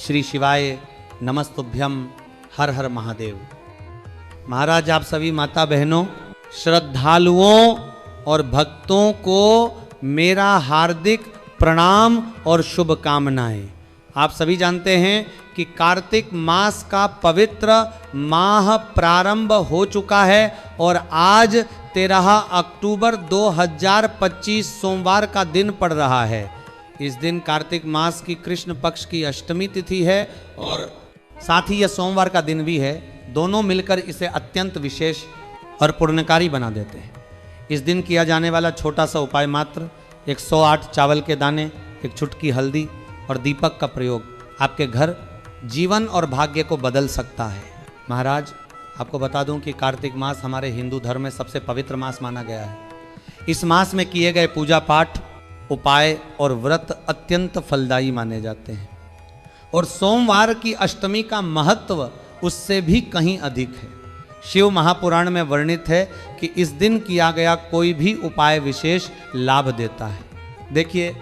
श्री शिवाय नमस्तुभ्यम, हर हर महादेव। महाराज, आप सभी माता बहनों, श्रद्धालुओं और भक्तों को मेरा हार्दिक प्रणाम और शुभकामनाएं। आप सभी जानते हैं कि कार्तिक मास का पवित्र माह प्रारंभ हो चुका है और आज 13 अक्टूबर 2025 सोमवार का दिन पड़ रहा है। इस दिन कार्तिक मास की कृष्ण पक्ष की अष्टमी तिथि है और साथ ही यह सोमवार का दिन भी है। दोनों मिलकर इसे अत्यंत विशेष और पुण्यकारी बना देते हैं। इस दिन किया जाने वाला छोटा सा उपाय मात्र 108 चावल के दाने, एक चुटकी हल्दी और दीपक का प्रयोग आपके घर, जीवन और भाग्य को बदल सकता है। महाराज, आपको बता दूं कि कार्तिक मास हमारे हिंदू धर्म में सबसे पवित्र मास माना गया है। इस मास में किए गए पूजा पाठ, उपाय और व्रत अत्यंत फलदायी माने जाते हैं और सोमवार की अष्टमी का महत्व उससे भी कहीं अधिक है। शिव महापुराण में वर्णित है कि इस दिन किया गया कोई भी उपाय विशेष लाभ देता है। देखिए,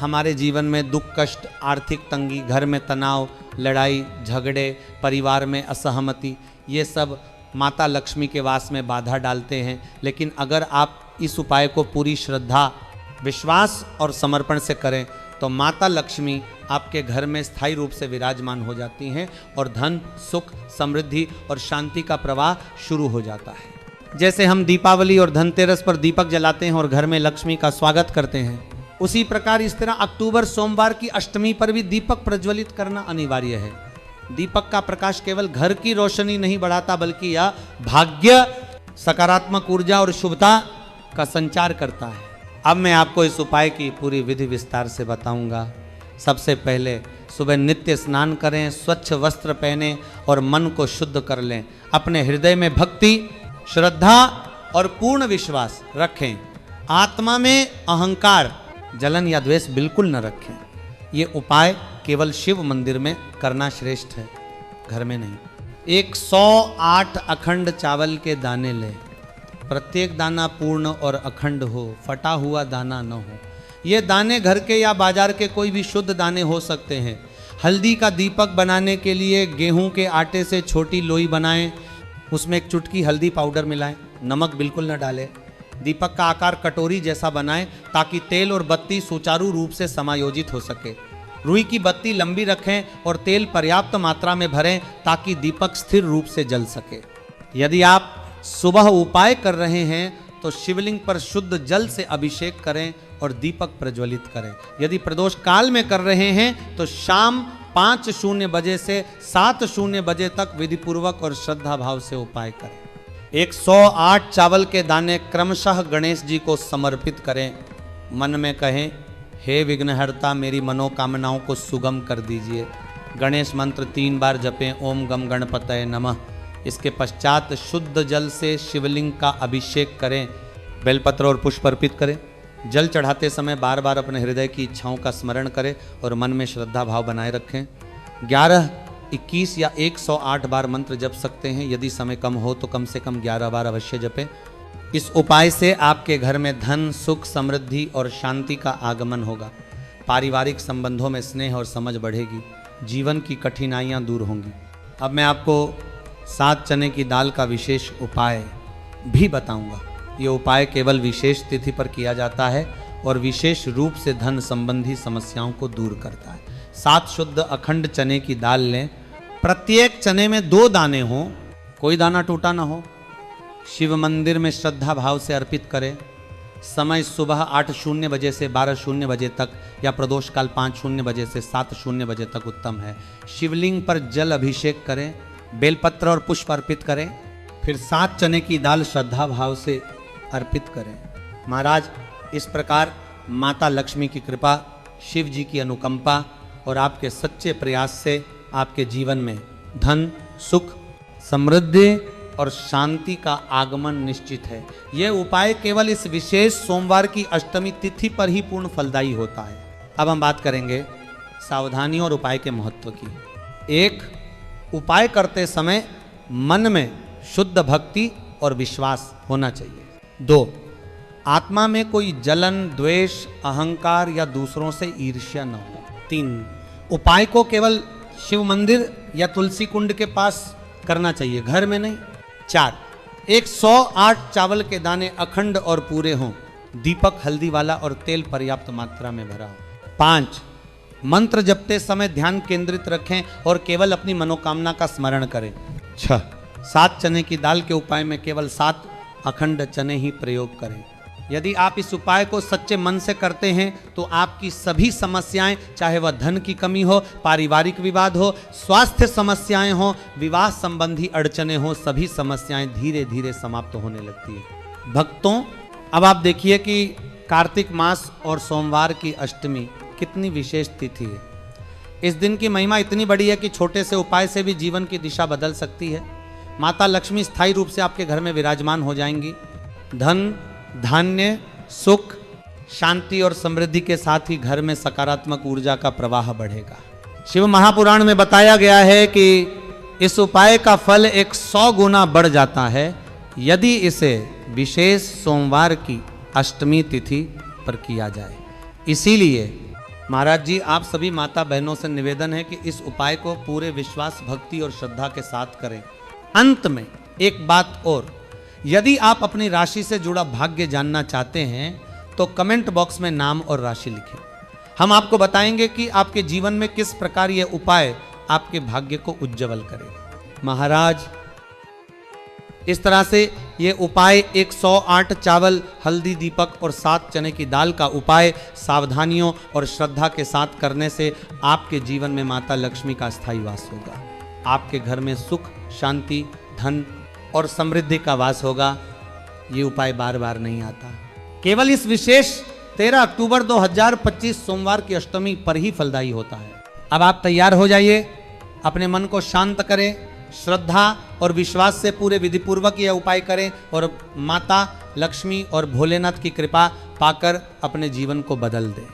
हमारे जीवन में दुख कष्ट, आर्थिक तंगी, घर में तनाव, लड़ाई झगड़े, परिवार में असहमति, ये सब माता लक्ष्मी के वास में बाधा डालते हैं। लेकिन अगर आप इस उपाय को पूरी श्रद्धा, विश्वास और समर्पण से करें तो माता लक्ष्मी आपके घर में स्थायी रूप से विराजमान हो जाती हैं और धन, सुख, समृद्धि और शांति का प्रवाह शुरू हो जाता है। जैसे हम दीपावली और धनतेरस पर दीपक जलाते हैं और घर में लक्ष्मी का स्वागत करते हैं, उसी प्रकार इस तरह अक्टूबर सोमवार की अष्टमी पर भी दीपक प्रज्वलित करना अनिवार्य है। दीपक का प्रकाश केवल घर की रोशनी नहीं बढ़ाता, बल्कि यह भाग्य, सकारात्मक ऊर्जा और शुभता का संचार करता है। अब मैं आपको इस उपाय की पूरी विधि विस्तार से बताऊंगा। सबसे पहले सुबह नित्य स्नान करें, स्वच्छ वस्त्र पहने और मन को शुद्ध कर लें। अपने हृदय में भक्ति, श्रद्धा और पूर्ण विश्वास रखें। आत्मा में अहंकार, जलन या द्वेष बिल्कुल न रखें। ये उपाय केवल शिव मंदिर में करना श्रेष्ठ है, घर में नहीं। 108 अखंड चावल के दाने लें। प्रत्येक दाना पूर्ण और अखंड हो, फटा हुआ दाना न हो। ये दाने घर के या बाजार के कोई भी शुद्ध दाने हो सकते हैं। हल्दी का दीपक बनाने के लिए गेहूं के आटे से छोटी लोई बनाएं, उसमें एक चुटकी हल्दी पाउडर मिलाएं, नमक बिल्कुल न डालें। दीपक का आकार कटोरी जैसा बनाएं ताकि तेल और बत्ती सुचारू रूप से समायोजित हो सके। रुई की बत्ती लंबी रखें और तेल पर्याप्त मात्रा में भरें ताकि दीपक स्थिर रूप से जल सके। यदि आप सुबह उपाय कर रहे हैं तो शिवलिंग पर शुद्ध जल से अभिषेक करें और दीपक प्रज्वलित करें। यदि प्रदोष काल में कर रहे हैं तो शाम 5:00 बजे से 7:00 बजे तक विधि पूर्वक और श्रद्धा भाव से उपाय करें। 108 चावल के दाने क्रमशः गणेश जी को समर्पित करें। मन में कहें, हे विघ्नहर्ता, मेरी मनोकामनाओं को सुगम कर दीजिए। गणेश मंत्र 3 बार जपें, ओम गम गणपतये नमः। इसके पश्चात शुद्ध जल से शिवलिंग का अभिषेक करें, बेलपत्र और पुष्प अर्पित करें। जल चढ़ाते समय बार बार अपने हृदय की इच्छाओं का स्मरण करें और मन में श्रद्धा भाव बनाए रखें। 11, 21 या 108 बार मंत्र जप सकते हैं। यदि समय कम हो तो कम से कम 11 बार अवश्य जपें। इस उपाय से आपके घर में धन, सुख, समृद्धि और शांति का आगमन होगा। पारिवारिक संबंधों में स्नेह और समझ बढ़ेगी। जीवन की कठिनाइयाँ दूर होंगी। अब मैं आपको 7 चने की दाल का विशेष उपाय भी बताऊंगा। ये उपाय केवल विशेष तिथि पर किया जाता है और विशेष रूप से धन संबंधी समस्याओं को दूर करता है। 7 शुद्ध अखंड चने की दाल लें। प्रत्येक चने में 2 दाने हों, कोई दाना टूटा ना हो। शिव मंदिर में श्रद्धा भाव से अर्पित करें। समय सुबह 8:00 बजे से 12:00 बजे तक या प्रदोष काल 5:00 बजे से 7:00 बजे तक उत्तम है। शिवलिंग पर जल अभिषेक करें, बेलपत्र और पुष्प अर्पित करें, फिर 7 चने की दाल श्रद्धा भाव से अर्पित करें। महाराज, इस प्रकार माता लक्ष्मी की कृपा, शिव जी की अनुकंपा और आपके सच्चे प्रयास से आपके जीवन में धन, सुख, समृद्धि और शांति का आगमन निश्चित है। यह उपाय केवल इस विशेष सोमवार की अष्टमी तिथि पर ही पूर्ण फलदायी होता है। अब हम बात करेंगे सावधानी और उपाय के महत्व की। 1, उपाय करते समय मन में शुद्ध भक्ति और विश्वास होना चाहिए। 2, आत्मा में कोई जलन, द्वेष, अहंकार या दूसरों से ईर्ष्या न हो। 3, उपाय को केवल शिव मंदिर या तुलसी कुंड के पास करना चाहिए, घर में नहीं। 4, 108 चावल के दाने अखंड और पूरे हों, दीपक हल्दी वाला और तेल पर्याप्त मात्रा में भरा हो। 5, मंत्र जपते समय ध्यान केंद्रित रखें और केवल अपनी मनोकामना का स्मरण करें। 6, 7 चने की दाल के उपाय में केवल 7 अखंड चने ही प्रयोग करें। यदि आप इस उपाय को सच्चे मन से करते हैं तो आपकी सभी समस्याएं, चाहे वह धन की कमी हो, पारिवारिक विवाद हो, स्वास्थ्य समस्याएं हो, विवाह संबंधी अड़चने हो, सभी समस्याएं धीरे धीरे समाप्त होने लगती है। भक्तों, अब आप देखिए कि कार्तिक मास और सोमवार की अष्टमी कितनी विशेष तिथि है। इस दिन की महिमा इतनी बड़ी है कि छोटे से उपाय से भी जीवन की दिशा बदल सकती है। माता लक्ष्मी स्थायी रूप से आपके घर में विराजमान हो जाएंगी। धन, धान्य, सुख, शांति और समृद्धि के साथ ही घर में सकारात्मक ऊर्जा का प्रवाह बढ़ेगा। शिव महापुराण में बताया गया है कि इस उपाय का फल 100 गुना बढ़ जाता है यदि इसे विशेष सोमवार की अष्टमी तिथि पर किया जाए। इसीलिए महाराज जी, आप सभी माता बहनों से निवेदन है कि इस उपाय को पूरे विश्वास, भक्ति और श्रद्धा के साथ करें। अंत में एक बात और, यदि आप अपनी राशि से जुड़ा भाग्य जानना चाहते हैं तो कमेंट बॉक्स में नाम और राशि लिखें। हम आपको बताएंगे कि आपके जीवन में किस प्रकार यह उपाय आपके भाग्य को उज्जवल करेगा। महाराज, इस तरह से ये उपाय 108 चावल, हल्दी, दीपक और 7 चने की दाल का उपाय सावधानियों और श्रद्धा के साथ करने से आपके जीवन में माता लक्ष्मी का स्थायी वास होगा। आपके घर में सुख, शांति, धन और समृद्धि का वास होगा। ये उपाय बार बार नहीं आता, केवल इस विशेष 13 अक्टूबर 2025 सोमवार की अष्टमी पर ही फलदायी होता है। अब आप तैयार हो जाइए, अपने मन को शांत करें, श्रद्धा और विश्वास से पूरे विधिपूर्वक यह उपाय करें और माता लक्ष्मी और भोलेनाथ की कृपा पाकर अपने जीवन को बदल दें।